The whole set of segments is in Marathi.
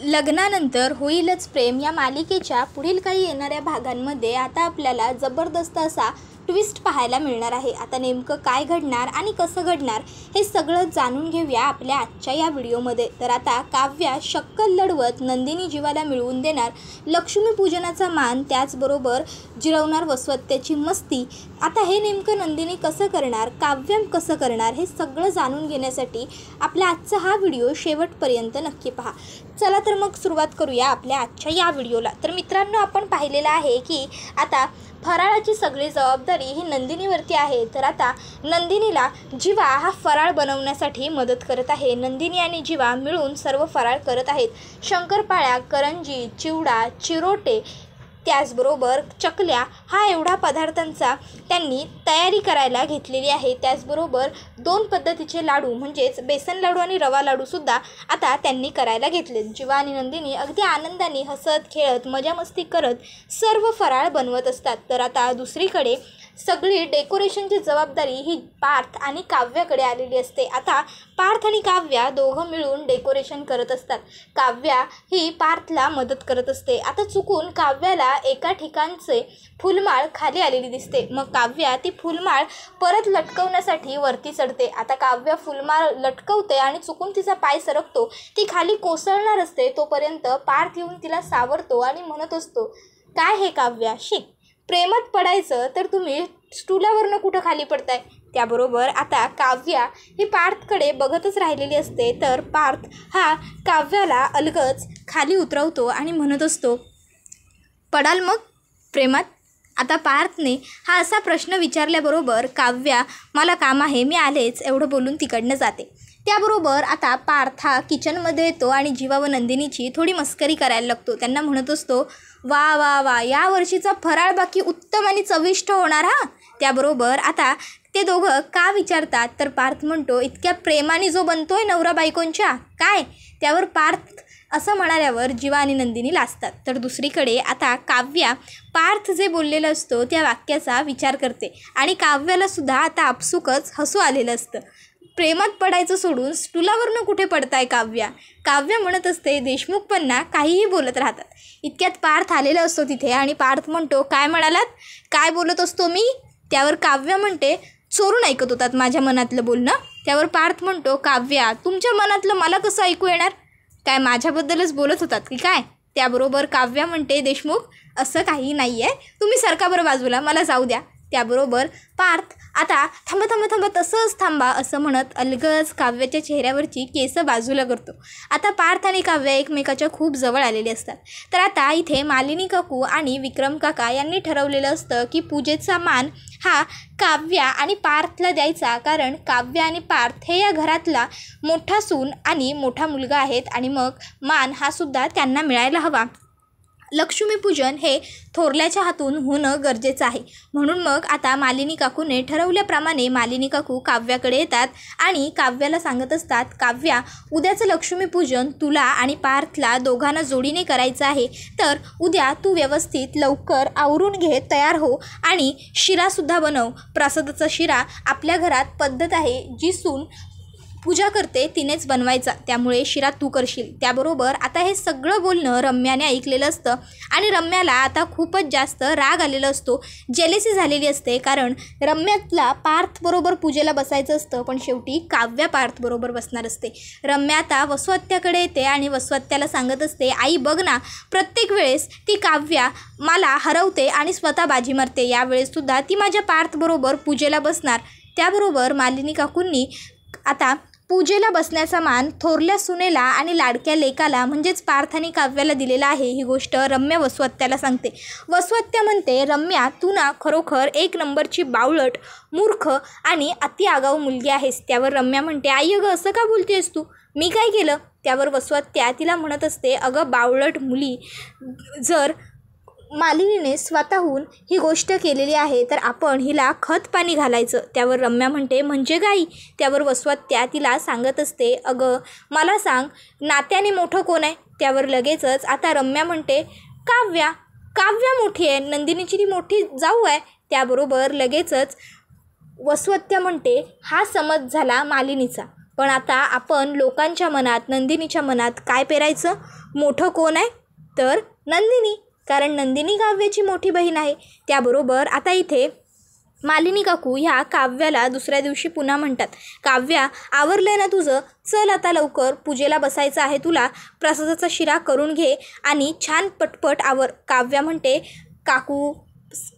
लग्नानंतर होईलच प्रेम या मालिकेच्या पुढील काही येणाऱ्या भागांमध्ये आता आपल्याला जबरदस्त असा ट्विस्ट पाहायला मिळणार आहे। आता नेमकं काय घडणार आणि कसं घडणार हे सगळं जाणून घेऊया आपल्या आजच्या या व्हिडिओमध्ये। तर आता काव्या शक्कल लढवत नंदिनी जीवाला मिळवून देणार, लक्ष्मीपूजनाचा मान त्याचबरोबर जिरवणार वसवत्त्याची मस्ती। आता हे नेमकं नंदिनी कसं करणार, काव्य कसं करणार हे सगळं जाणून घेण्यासाठी आपला आजचा हा व्हिडिओ शेवटपर्यंत नक्की पहा। चला तर मग सुरुवात करूया आपल्या आजच्या या व्हिडिओला। तर मित्रांनो, आपण पाहिलेलं आहे की आता फराळाची सगळी जबाबदारी ही नंदिनीवरती आहे। तर आता नंदिनीला जीवा हा फराळ बनवण्यासाठी मदत करत आहे। नंदिनी आणि जीवा मिळून सर्व फराळ करत आहेत। शंकरपाळ्या, करंजी, चिवडा, चिरोटे त्याचबरोबर चकल्या हा एवढा पदार्थांचा त्यांनी तयारी करायला घेतलेली आहे। त्याचबरोबर 2 पद्धतीचे लाडू म्हणजेच बेसन लाडू आणि रवा लाडूसुद्धा आता त्यांनी करायला घेतले। जीवा आणि नंदिनी अगदी आनंदाने हसत खेळत मजामस्ती करत सर्व फराळ बनवत असतात। तर आता दुसरीकडे सगळी डेकोरेशनची जबाबदारी ही पार्थ आणि काव्याकडे आलेली असते। आता पार्थ आणि काव्या दोघं मिळून डेकोरेशन करत असतात। काव्या ही पार्थला मदत करत असते। आता चुकून काव्याला एका ठिकाणचे फुलमाळ खाली आलेली दिसते। मग काव्या ती फुलमाळ परत लटकवण्यासाठी वरती चढते। आता काव्या फुलमाळ लटकवते आणि चुकून तिचा पाय सरकतो, ती खाली कोसळणार असते। तोपर्यंत पार्थ येऊन तिला सावरतो आणि म्हणत असतो, काय हे काव्या, शिक प्रेमात पडायचं तर तुम्ही स्टूलावरनं कुठं खाली पडताय। त्याबरोबर आता काव्या ही पार्थकडे बघतच राहिलेली असते। तर पार्थ हा काव्याला अलगच खाली उतरवतो आणि म्हणत असतो, पडाल मग प्रेमात। आता पार्थने हा असा प्रश्न विचारल्याबरोबर काव्या, मला काम आहे, मी आलेच एवढं बोलून तिकडनं जाते। त्याबरोबर आता पार्थ हा किचनमध्ये येतो आणि जीवा व नंदिनीची थोडी मस्करी करायला लागतो। त्यांना म्हणत असतो, वा वा वा, या वर्षीचा फराळ बाकी उत्तम आणि चविष्ट होणार हा। त्याबरोबर आता ते दोघं का विचारतात तर पार्थ म्हणतो, इतक्या प्रेमाने जो बनतोय नवरा बायकोंच्या काय। त्यावर पार्थ असं म्हणाल्यावर जीवा आणि नंदिनी लाजतात। तर दुसरीकडे आता काव्या पार्थ जे बोललेलं असतो त्या वाक्याचा विचार करते आणि काव्यालासुद्धा आता आपसुकच हसू आलेलं असतं। प्रेमात पडायचं सोडून स्टुलावरनं कुठे पडताय काव्या। काव्या म्हणत असते, देशमुख पण ना काहीही बोलत राहतात। इतक्यात पार्थ आलेला असतो तिथे आणि पार्थ म्हणतो, काय म्हणालात, काय बोलत असतो मी। त्यावर काव्या म्हणते, चोरून ऐकत होतात माझ्या मनातलं बोलणं। त्यावर पार्थ म्हणतो, काव्या तुमच्या मनातलं मला कसं ऐकू येणार, काय माझ्याबद्दलच बोलत होतात की काय। त्याबरोबर काव्या म्हणते, देशमुख असं काही नाही आहे, तुम्ही सरका बरं बाजूला, मला जाऊ द्या। त्याबरोबर पार्थ आता थांबा थांबा थांबा, तसंच थांबा असं म्हणत अलगच काव्याच्या चेहऱ्यावरची केस बाजूला करतो। आता पार्थ आणि काव्या एकमेकाच्या खूप जवळ आलेले असतात। तर आता इथे मालिनी काकू आणि विक्रम काका यांनी ठरवलेलं असतं की पूजेचा मान हा काव्या आणि पार्थला द्यायचा, कारण काव्या आणि पार्थ हे या घरातला मोठा सून आणि मोठा मुलगा आहेत आणि मग मान हा सुद्धा त्यांना मिळायला हवा। लक्ष्मीपूजन हे थोरल्याच्या हातून होणं गरजेचं आहे। म्हणून मग आता मालिनी काकूने ठरवल्याप्रमाणे मालिनी काकू काव्याकडे येतात आणि काव्याला सांगत असतात, काव्या उद्याचं लक्ष्मीपूजन तुला आणि पार्थला दोघांना जोडीने करायचं आहे। तर उद्या तू व्यवस्थित लवकर आवरून घे, तयार हो आणि शिरासुद्धा बनव। प्रसादाचा शिरा आपल्या घरात पद्धत आहे, जी सून पूजा करते तिनेच बनवायचा, त्यामुळे शिरा तू करशील। त्याबरोबर आता हे सगळं बोलणं रम्याने ऐकलेलं असतं आणि रम्याला आता खूपच जास्त राग आलेला असतो, जेलेसी झालेली असते, कारण रम्याला पार्थबरोबर पूजेला बसायचं असतं पण शेवटी काव्या पार्थबरोबर बसणार असते। रम्या आता वसवत्त्याकडे येते आणि वसवत्त्याला सांगत असते, आई बघ ना, प्रत्येक वेळेस ती काव्या मला हरवते आणि स्वतः बाजी मारते, यावेळेससुद्धा ती माझ्या पार्थबरोबर पूजेला बसणार। त्याबरोबर मालिनी काकूंनी आता पूजेला बसण्याचा मान थोरल्या सुनेला आणि लाडक्या लेकाला म्हणजेच पार्थ आणि काव्याला दिलेला आहे। ही गोष्ट रम्या वसवत्त्याला सांगते। वसवत्त्या म्हणते, रम्या तू ना खरोखर एक नंबरची बावळट, मूर्ख आणि अति आगाऊ मुलगी आहेस। त्यावर रम्या म्हणते, आई अगं असं का बोलतेस तू, मी काय केलं। त्यावर वसवत्त्या तिला म्हणत असते, अगं बावळट मुली, जर मालिनीने स्वतःहून ही गोष्ट केलेली आहे तर आपण हिला खत पाणी घालायचं। त्यावर रम्या म्हणते, म्हणजे काय। त्यावर वसवत्त्या तिला सांगत असते, अगं मला सांग, नात्याने मोठं कोण आहे। त्यावर लगेचच आता रम्या म्हणते, काव्या, काव्या मोठी आहे, नंदिनीची ती मोठी जाऊ आहे। त्याबरोबर लगेचच वसवत्त्या म्हणते, हा समज झाला मालिनीचा, पण आता आपण लोकांच्या मनात, नंदिनीच्या मनात काय पेरायचं? मोठं कोण आहे? तर नंदिनी, कारण नंदिनी काव्याची मोठी बहीण आहे. त्याबरोबर आता इथे मालिनी काकू ह्या काव्याला दुसऱ्या दिवशी पुन्हा म्हणतात, काव्या आवरलं ना तुझं? चल आता लवकर, पूजेला बसायचं आहे तुला. प्रसादाचा शिरा करून घे आणि छान पटपट आवर. काव्या म्हणते, काकू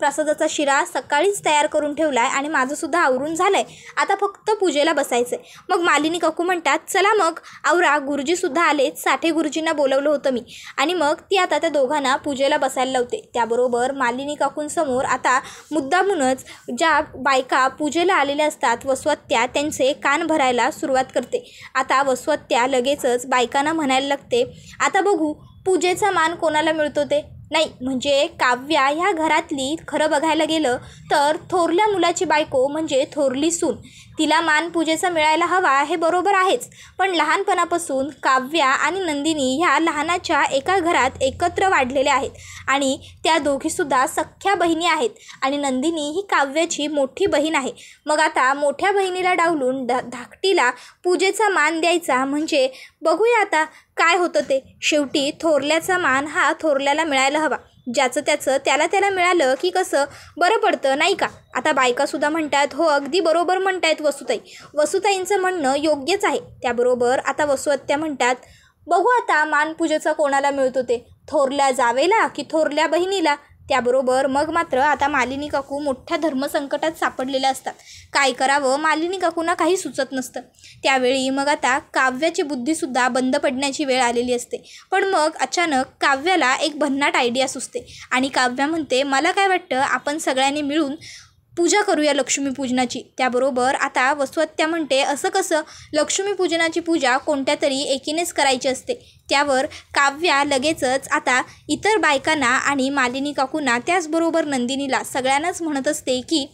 प्रसादाचा शिरा सकाळीच तयार करून ठेवला आहे आणि माझंसुद्धा आवरून झालं आहे, आता फक्त पूजेला बसायचं आहे. मग मालिनी काकू म्हणतात, चला मग आवरा, गुरुजीसुद्धा आलेत, साठे गुरुजींना बोलवलं होतं मी. आणि मग ती आता त्या दोघांना पूजेला बसायला लावते. त्याबरोबर मालिनी काकूंसमोर आता मुद्दामूनच ज्या बायका पूजेला आलेल्या असतात वसवत्त्या, त्यांचे कान भरायला सुरुवात करते. आता वसवत्त्या लगेचच बायकांना म्हणायला लागते, आता बघू पूजेचा मान कोणाला मिळतो ते. नाही म्हणजे काव्या ह्या घरातली खरं बघायला गेलं तर थोरल्या मुलाची बायको म्हणजे थोरली सून, तिला मान पूजेचा मिळायला हवा हे बरोबर आहेच. पण लहानपणापासून काव्या आणि नंदिनी ह्या लहानाच्या एका घरात एकत्र वाढलेल्या आहेत आणि त्या दोघीसुद्धा सख्ख्या बहिणी आहेत आणि नंदिनी ही काव्याची मोठी बहीण आहे. मग आता मोठ्या बहिणीला डावलून धाकटीला पूजेचा मान द्यायचा म्हणजे बघूया आता काय होतं ते. शेवटी थोरल्याचा मान हा थोरल्याला मिळायला हवा. ज्याचं त्याचं त्याला मिळालं की कसं बरं पडतं नाही का. आता बायकासुद्धा म्हणतात, हो अगदी बरोबर म्हणतायत वसुताईंचं म्हणणं योग्यच आहे. त्याबरोबर आता वसुहत्या म्हणतात, बघू आता मानपूजेचा कोणाला मिळतो ते, थोरल्या जावेला की थोरल्या बहिणीला. त्याबरोबर मग मात्र आता मालिनी काकू मोठ्या धर्मसंकटात सापडलेल्या असतात. काय करावं मालिनी काकूंना काही सुचत नसतं. त्यावेळी मग आता काव्याची बुद्धीसुद्धा बंद पडण्याची वेळ आलेली असते. पण मग अचानक काव्याला एक भन्नाट आयडिया सुचते आणि काव्या म्हणते, मला काय वाटतं आपण सगळ्यांनी मिळून पूजा करूया लक्ष्मीपूजनाची. त्याबरोबर आता वसुहत्या म्हणते, असं कसं? लक्ष्मीपूजनाची पूजा कोणत्या तरी एकीनेच करायची असते. त्यावर काव्या लगेचच आता इतर बायकांना आणि मालिनी काकूंना त्याचबरोबर नंदिनीला सगळ्यांनाच म्हणत असते की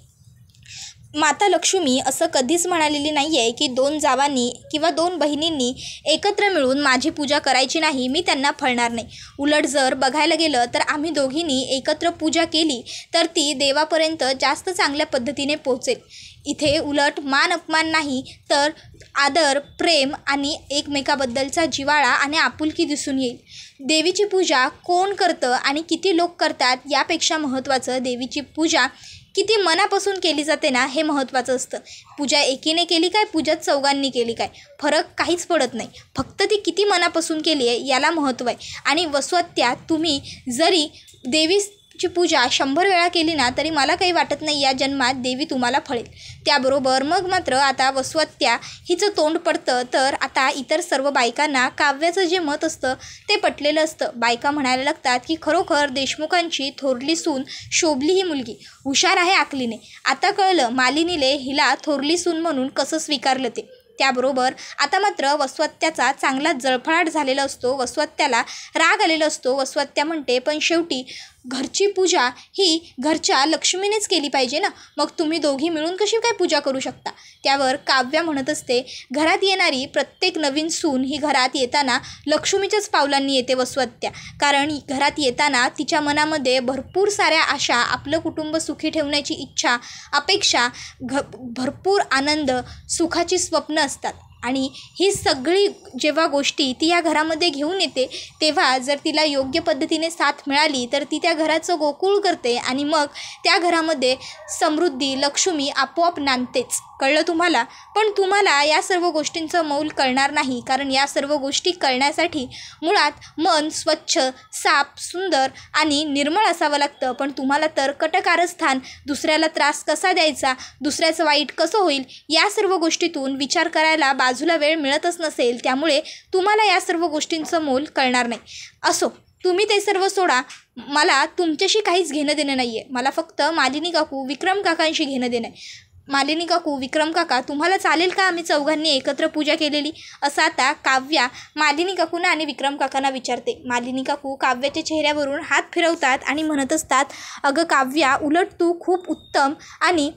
माता लक्ष्मी असं कधीच म्हणालेली नाही आहे की 2 जावांनी किंवा 2 बहिणींनी एकत्र मिळून माझी पूजा करायची नाही, मी त्यांना फळणार नाही. उलट जर बघायला गेलं तर आम्ही दोघींनी एकत्र पूजा केली तर ती देवापर्यंत जास्त चांगल्या पद्धतीने पोहोचेल. इथे उलट मान अपमान नाही तर आदर, प्रेम आणि एकमेकाबद्दलचा जिव्हाळा आणि आपुलकी दिसून येईल. देवीची पूजा कोण करतं आणि किती लोक करतात यापेक्षा महत्त्वाचं देवीची पूजा किती मनापासून केली जाते ना हे महत्त्वाचं असतं. पूजा एकीने केली काय, पूजा चौघांनी केली काय, फरक काहीच पडत नाही. फक्त ती किती मनापासून केली आहे याला महत्त्व आहे. आणि वसुहत्या, तुम्ही जरी देवीची पूजा 100 वेळा केली ना तरी मला काही वाटत नाही या जन्मात देवी तुम्हाला फळेल. त्याबरोबर मग मात्र आता वसुहत्या हिचं तोंड पडतं तर आता इतर सर्व बायकांना काव्याचं जे मत असतं ते पटलेलं असतं. बायका म्हणायला लागतात की खरोखर देशमुखांची थोरली सून शोभली ही मुलगी, हुशार आहे आकलीने. आता कळलं मालिनीले हिला थोरली सून म्हणून कसं स्वीकारलं ते. त्याबरोबर आता मात्र वसुहत्याचा चांगला जळफळाट झालेला असतो. वसुहत्याला राग आलेला असतो. वसुहत्या म्हणते, पण शेवटी घरची पूजा ही घरच्या लक्ष्मीनेच केली पाहिजे ना, मग तुम्ही दोघी मिळून कशी काय पूजा करू शकता. त्यावर काव्या म्हणत असते, घरात येणारी प्रत्येक नवीन सून ही घरात येताना लक्ष्मीच्याच पावलांनी येते वसुहत्या. कारण घरात येताना तिच्या मनामध्ये भरपूर साऱ्या आशा, आपलं कुटुंब सुखी ठेवण्याची इच्छा, अपेक्षा, भरपूर आनंद, सुखाची स्वप्न असतात. आणि ही सगळी जेव्हा गोष्टी ती या घरामध्ये घेऊन येते तेव्हा जर तिला योग्य पद्धतीने साथ मिळाली तर ती त्या घराचं गोकुळ करते आणि मग त्या घरामध्ये समृद्धी, लक्ष्मी आपोआप नांदतेच. कळलं तुम्हाला? पण तुम्हाला या सर्व गोष्टींचं मौल कळणार नाही, कारण या सर्व गोष्टी कळण्यासाठी मुळात मन स्वच्छ, साफ, सुंदर आणि निर्मळ असावं लागतं. पण तुम्हाला तर कटकारस्थान, दुसऱ्याला त्रास कसा द्यायचा, दुसऱ्याचं वाईट कसं होईल या सर्व गोष्टीतून विचार करायला बाजूला वेळ मिळतच नसेल. त्यामुळे तुम्हाला या सर्व गोष्टींचं मोल कळणार नाही. असो, तुम्ही ते सर्व सोडा, मला तुमच्याशी काहीच घेणं देणं नाही आहे. मला फक्त मालिनी काकू, विक्रम काकांशी घेणं देणं आहे. मालिनी काकू, विक्रम काका, तुम्हाला चालेल का आम्ही चौघांनी एकत्र पूजा केलेली, असं आता काव्या मालिनी काकूंना आणि विक्रम काकांना विचारते. मालिनी काकू काव्याच्या चेहऱ्यावरून हात फिरवतात आणि म्हणत असतात, अगं काव्या, उलट तू खूप उत्तम आणि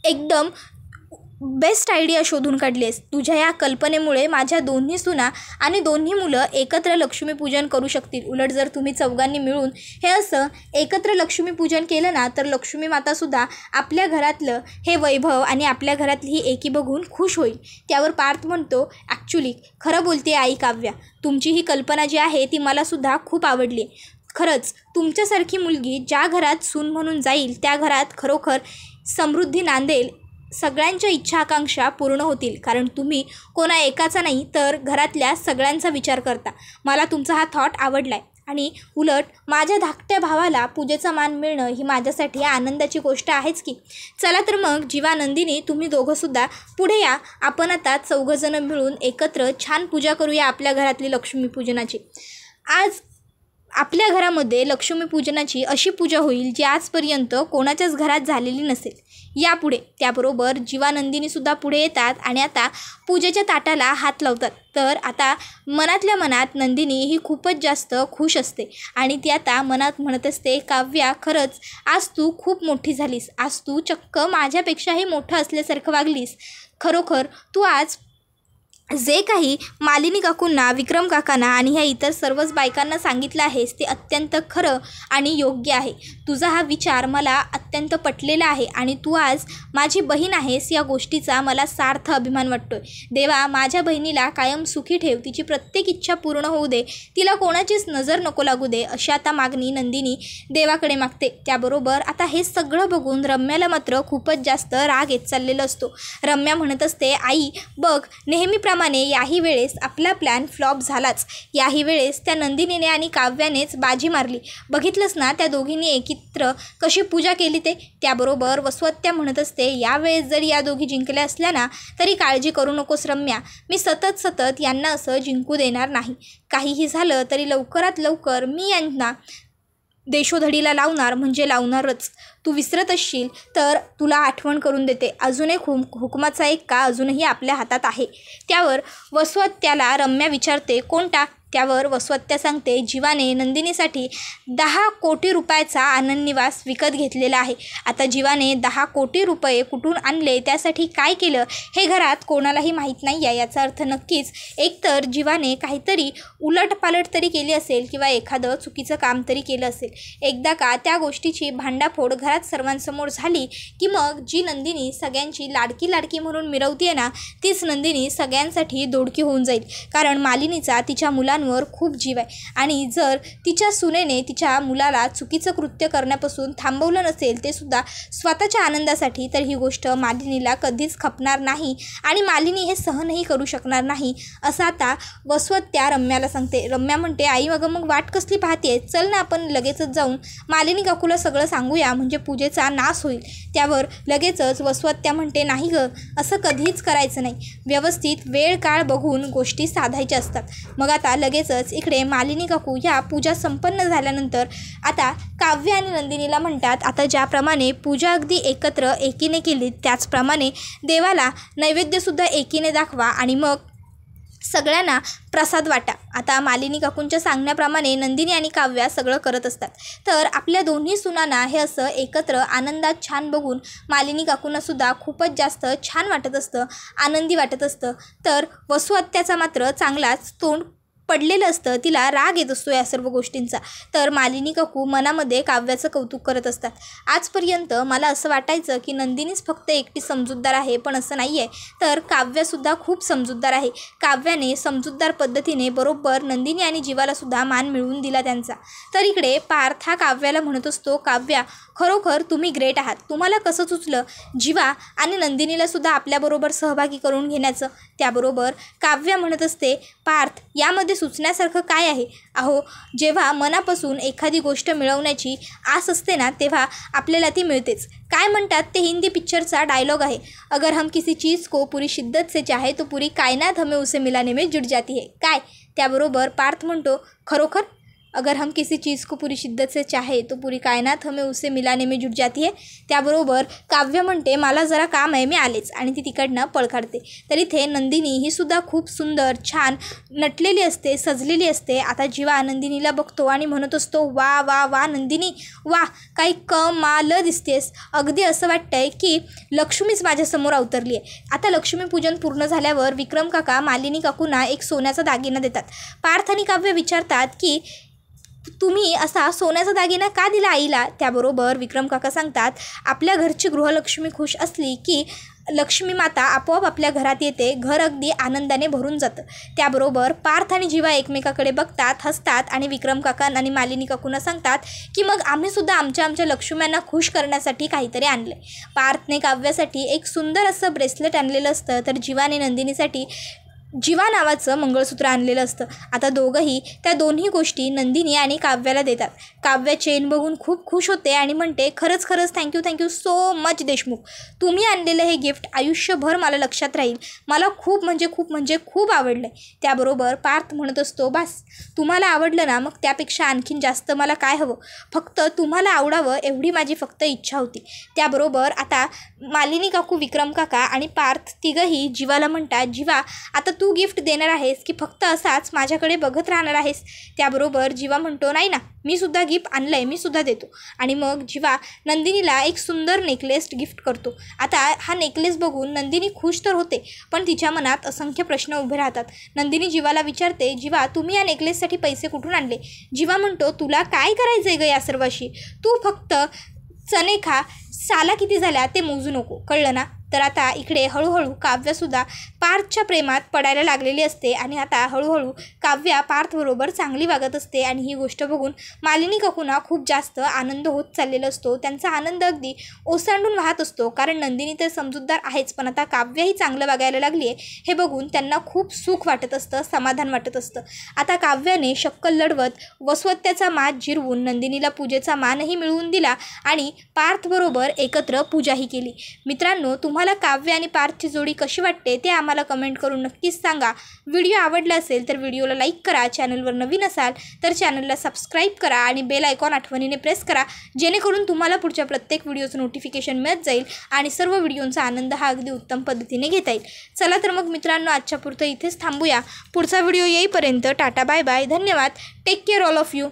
एकदम बेस्ट आयडिया शोधून काढलीस. तुझ्या या कल्पनेमुळे माझ्या दोन्ही सुना आणि दोन्ही मुलं एकत्र लक्ष्मीपूजन करू शकतील. उलट जर तुम्ही चौघांनी मिळून हे असं एकत्र लक्ष्मीपूजन केलं ना, तर लक्ष्मी मातासुद्धा आपल्या घरातलं हे वैभव आणि आपल्या घरातली ही एकी बघून खुश होईल. त्यावर पार्थ म्हणतो, ॲक्च्युली खरं बोलते आई काव्या, तुमची ही कल्पना जी आहे ती मलासुद्धा खूप आवडली. खरंच तुमच्यासारखी मुलगी ज्या घरात सून म्हणून जाईल त्या घरात खरोखर समृद्धी नांदेल. सगळ्यांच्या इच्छा आकांक्षा पूर्ण होतील. कारण तुम्ही कोणा एकाचा नाही तर घरातल्या सगळ्यांचा विचार करता. मला तुमचा हा थॉट आवडला आहे. आणि उलट माझ्या धाकट्या भावाला पूजेचा मान मिळणं ही माझ्यासाठी आनंदाची गोष्ट आहेच की. चला तर मग जीवा, नंदिनी, तुम्ही दोघंसुद्धा पुढे या. आपण आता चौघंजणं मिळून एकत्र छान पूजा करूया आपल्या घरातली लक्ष्मीपूजनाची. आज आपल्या घरामध्ये लक्ष्मीपूजनाची अशी पूजा होईल जी आजपर्यंत कोणाच्याच घरात झालेली नसेल. यापुढे त्याबरोबर जीवा, नंदिनीसुद्धा पुढे येतात आणि आता पूजेच्या ताटाला हात लावतात. तर आता मनातल्या मनात नंदिनी ही खूपच जास्त खुश असते आणि ती आता मनात म्हणत असते, काव्या, खरंच आज तू खूप मोठी झालीस. आज तू चक्क माझ्यापेक्षाही मोठं असल्यासारखं वागलीस. खरोखर तू आज जे काही मालिनी काकूंना, विक्रम काकांना आणि ह्या इतर सर्वच बायकांना सांगितलं आहेस ते अत्यंत खरं आणि योग्य आहे. तुझा हा विचार मला अत्यंत पटलेला आहे आणि तू आज माझी बहीण आहेस या गोष्टीचा मला सार्थ अभिमान वाटतोय. देवा, माझ्या बहिणीला कायम सुखी ठेव. तिची प्रत्येक इच्छा पूर्ण होऊ दे. तिला कोणाचीच नजर नको लागू दे. अशी आता मागणी नंदिनी देवाकडे मागते. त्याबरोबर आता हे सगळं बघून रम्याला मात्र खूपच जास्त राग येत चाललेला असतो. रम्या म्हणत असते, आई बघ, नेहमीप्रमाणे याही वेळेस आपला प्लॅन फ्लॉप झालाच. याही वेळेस त्या नंदिनीने आणि काव्यानेच बाजी मारली. बघितलंच ना त्या दोघींनी एकत्र कशी पूजा केली ते. त्याबरोबर वसवत्या म्हणत असते, यावेळेस जरी या दोघी जिंकल्या असल्या ना तरी काळजी करू नकोस रम्या. मी सतत यांना असं जिंकू देणार नाही. काहीही झालं तरी लवकरात लवकर मी यांना देशोधडीला लावणार म्हणजे लावणारच. तू विसरत असशील तर तुला आठवण करून देते. अजून एक हुकमाचा एक का अजूनही आपल्या हातात आहे. त्यावर वसवत्याला रम्या विचारते, कोणता? त्यावर वसवत्या सांगते, जीवाने नंदिनीसाठी 10 कोटी रुपयाचा आनंद निवास विकत घेतलेला आहे. आता जीवाने 10 कोटी रुपये कुठून आणले, त्यासाठी काय केलं हे घरात कोणालाही माहीत नाही आहे. याचा अर्थ नक्कीच एकतर जीवाने काहीतरी उलटपालट तरी केली असेल किंवा एखादं चुकीचं काम तरी केलं असेल. एकदा का त्या गोष्टीची भांडाफोड घरात सर्वांसमोर झाली की मग जी नंदिनी सगळ्यांची लाडकी म्हणून मिरवते ना, तीच नंदिनी सगळ्यांसाठी दोडकी होऊन जाईल. कारण मालिनीचा तिच्या मुलांवर खूप जीव आहे आणि जर तिच्या सुनेने तिच्या मुलाला चुकीचं कृत्य करण्यापासून थांबवलं नसेल, ते सुद्धा स्वतःच्या आनंदासाठी, तर ही गोष्ट मालिनीला कधीच खपणार नाही आणि मालिनी हे सहनही करू शकणार नाही. असं आता वसवत्या रम्याला सांगते. रम्या म्हणते, आई मग वाट कसली पाहते, चल ना आपण लगेचच जाऊन मालिनी काकूला सगळं सांगूया म्हणजे पूजेचा नाश होईल. त्यावर लगेचच वसवत्या म्हणते, नाही ग, असं कधीच करायचं नाही. व्यवस्थित वेळ काळ बघून गोष्टी साधायच्या असतात. मग आता लगेचच इकडे मालिनी काकू या पूजा संपन्न झाल्यानंतर आता काव्य आणि नंदिनीला म्हणतात, आता ज्याप्रमाणे पूजा अगदी एकत्र एकीने केली त्याचप्रमाणे देवाला नैवेद्यसुद्धा एकीने दाखवा आणि मग सगळ्यांना प्रसाद वाटा. आता मालिनी काकूंच्या सांगण्याप्रमाणे नंदिनी आणि काव्या सगळं करत असतात. तर आपल्या दोन्ही सुनांना हे असं एकत्र आनंदात छान बघून मालिनी काकूंनासुद्धा खूपच जास्त छान वाटत असतं, आनंदी वाटत असतं. तर वसुहत्याचा मात्र चांगलाच तोंड पडलेलं असतं. तिला राग येत असतो या सर्व गोष्टींचा. तर मालिनी काकू मनामध्ये काव्याचं कौतुक करत असतात. आजपर्यंत मला असं वाटायचं की नंदिनीच फक्त एकटी समजूतदार आहे, पण असं नाही आहे. तर काव्यासुद्धा खूप समजूतदार आहे. काव्याने समजूतदार पद्धतीने बरोबर नंदिनी आणि जीवालासुद्धा मान मिळवून दिला त्यांचा. तर इकडे पार्थ हा काव्याला म्हणत असतो, काव्या, खरोखर तुम्ही ग्रेट आहात. तुम्हाला कसं सुचलं जीवा आणि नंदिनीलासुद्धा आपल्याबरोबर सहभागी करून घेण्याचं. त्याबरोबर काव्या म्हणत असते, पार्थ, यामध्ये सुचण्यासारखं काय आहे? अहो, जेव्हा मनापासून एखादी गोष्ट मिळवण्याची आस असते ना, तेव्हा आपल्याला ती मिळतेच. काय म्हणतात ते हिंदी पिक्चरचा डायलॉग आहे, अगर हम किसी चीज़ को पूरी शिद्दत से चाहे तो पूरी कायनात हमें उसे मिलाने में जुट जाती है. काय? त्याबरोबर पार्थ म्हणतो, खरोखर अगर हम किसी चीज़ को पूरी शिद्दत से चाहे तो पूरी कायनात हमें उसे मिलाने में जुट जाती है. त्याबरोबर काव्य म्हणते मला जरा काम आहे मी आलेच आणि ती तिकडनं पळ काढते. तर इथे नंदिनी ही सुद्धा खूप सुंदर छान नटलेली असते, सजलेली असते. आता जीवा नंदिनीला बघतो आणि म्हणत असतो वा वा वा नंदिनी वा, काही कमाल दिसतेस. अगदी असं वाटतंय की लक्ष्मीच माझ्यासमोर अवतरली आहे. आता लक्ष्मीपूजन पूर्ण झाल्यावर विक्रम काका मालिनी काकूंना एक सोन्याचा दागिना देतात. पार्थ आणि काव्य विचारतात की तुम्ही असा सोन्याचा दागिना का दिला आईला. त्याबरोबर विक्रम काका सांगतात आपल्या घरची गृहलक्ष्मी खुश असली की लक्ष्मी माता आपोआप आपल्या घरात येते, घर अगदी आनंदाने भरून जातं. त्याबरोबर पार्थ आणि जीवा एकमेकाकडे बघतात, हसतात आणि विक्रम काका आणि मालिनी काकूंना सांगतात की मग आम्हीसुद्धा आमच्या लक्ष्म्यांना खुश करण्यासाठी काहीतरी आणले. पार्थने काव्यासाठी एक सुंदर असं ब्रेसलेट आणलेलं असतं, तर जीवाने नंदिनीसाठी जीवा नावाचं मंगळसूत्र आणलेलं असतं. आता दोघंही त्या दोन्ही गोष्टी नंदिनी आणि काव्याला देतात. काव्या चेन बघून खूप खुश होते आणि म्हणते खरंच थँक्यू सो मच देशमुख. तुम्ही आणलेलं हे गिफ्ट आयुष्यभर मला लक्षात राहील. मला खूप आवडलं. त्याबरोबर पार्थ म्हणत असतो बस तुम्हाला आवडलं ना, मग त्यापेक्षा आणखीन जास्त मला काय हवं, फक्त तुम्हाला आवडावं एवढी माझी फक्त इच्छा होती. त्याबरोबर आता मालिनी काकू, विक्रम काका आणि पार्थ तिघंही जीवाला म्हणतात जीवा आता तू गिफ्ट देणार आहेस की फक्त असाच माझ्याकडे बघत राहणार आहेस. त्याबरोबर जीवा म्हणतो नाही ना, मी सुद्धा गिफ्ट आणलं आहे, मी सुद्धा देतो. आणि मग जीवा नंदिनीला एक सुंदर नेकलेस गिफ्ट करतो. आता हा नेकलेस बघून नंदिनी खुश तर होते, पण तिच्या मनात असंख्य प्रश्न उभे राहतात. नंदिनी जीवाला विचारते जीवा तुम्ही या नेकलेससाठी पैसे कुठून आणले. जीवा म्हणतो तुला काय करायचं आहे गं या सर्वाशी, तू फक्त चणे खा, साला किती झाल्या ते मोजू नको, कळलं ना. तर आता इकडे हळूहळू काव्यासुद्धा पार्थच्या प्रेमात पडायला लागलेली असते आणि आता हळूहळू काव्या पार्थबरोबर चांगली वागत असते. आणि ही गोष्ट बघून मालिनी काकूंना खूप जास्त आनंद होत चाललेला असतो. त्यांचा आनंद अगदी ओसांडून वाहत असतो, कारण नंदिनी तर समजूतदार आहेच, पण आता काव्याही चांगलं वागायला लागली आहे हे बघून त्यांना खूप सुख वाटत असतं, समाधान वाटत असतं. आता काव्याने शक्कल लढवत वसवत्याचा मान जिरवून नंदिनीला पूजेचा मानही मिळवून दिला आणि पार्थबरोबर एकत्र पूजाही केली. मित्रांनो, तुम्हाला काव्य आणि पार्थची जोडी कशी वाटते ते आम्हाला कमेंट करून नक्कीच सांगा. व्हिडिओ आवडला असेल तर व्हिडिओला लाईक करा, चॅनलवर नवीन असाल तर चॅनलला सबस्क्राईब करा आणि बेल आयकॉन आठवणीने प्रेस करा, जेणेकरून तुम्हाला पुढच्या प्रत्येक व्हिडिओचं नोटिफिकेशन मिळत जाईल आणि सर्व व्हिडिओंचा आनंद हा अगदी उत्तम पद्धतीने घेता येईल. चला तर मग मित्रांनो, आजच्या पुरतं इथेच थांबूया. पुढचा व्हिडिओ येईपर्यंत टाटा बाय बाय, धन्यवाद, take care all of you.